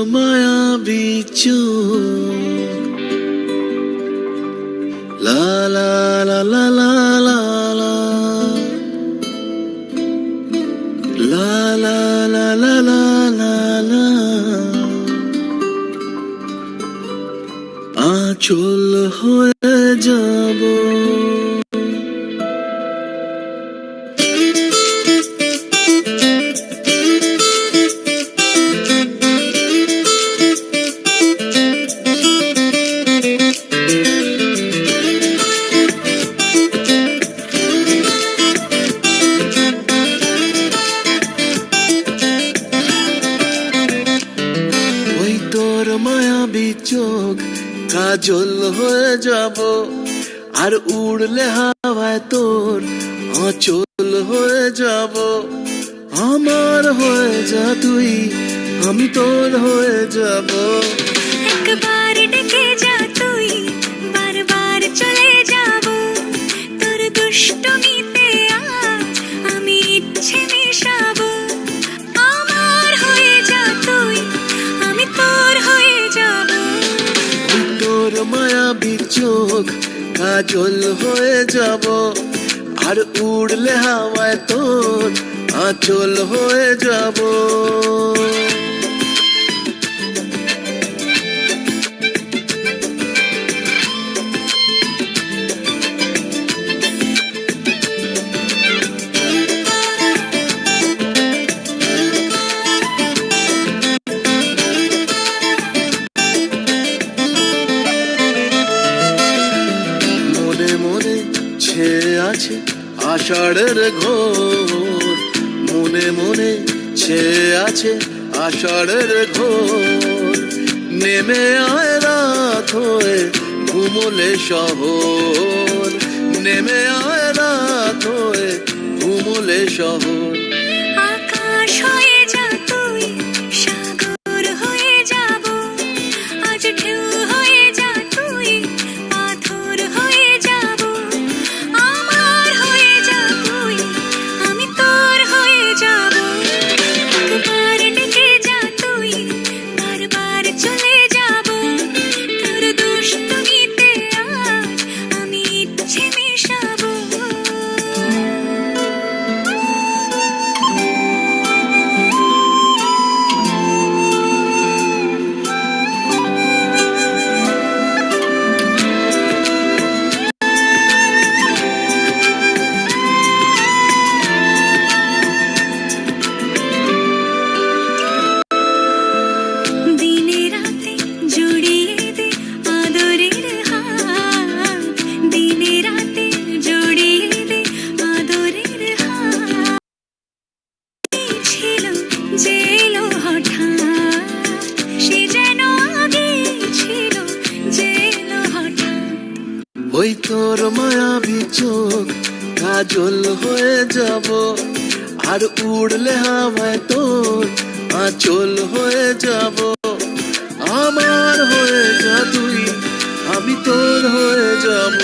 মায়াবী চোখ লা লা লা লা লা লা লা লা লা লা লা লা লা লা আঁচল হয়ে যাব মায়াবী চোখ কাজল হয়ে যাব আর উড়লে হাওয়ায় তোর আঁচল হয়ে যাব আমার হয়ে যা তুই আমি তোর হয়ে যাব একবার ডেকে যা তুই বারবার চলে যাব তোর দুষ্টমিতে আমি ইচ্ছে মেশাবো আমার হয়ে যা তুই আমি তোর হয়ে যাব তোর মায়াবী চোখ কাজল হয়ে যাব আর উড়লে হাওয়ায় তোর আঁচল হয়ে যাব আছে আষাঢ়ের ঘোর মনে মনে ছেয়ে আছে আষাঢ়ের ঘোর নেমে আয় রাত হয়ে ঘুমলে শহর নেমে আয় রাত হয়ে ঘুমলে শহর আকাশ হয়ে যা তুই সাগর হয়ে যাব আজ ঢেউ হয়ে যা তুই পাথর হয়ে যাব আমার হয়ে যা তুই আমি তোর হয়ে যাব একবার ডেকে যা তুই বারবার চলে যাব তোর দুষ্টমিতে আমি ইচ্ছে মেশাবো ওই তোর মায়াবী চোখ কাজল হয়ে যাব আর উড়লে হাওয়ায় তোর আঁচল হয়ে যাব আমার হয়ে যা তুই আমি তোর হয়ে যাব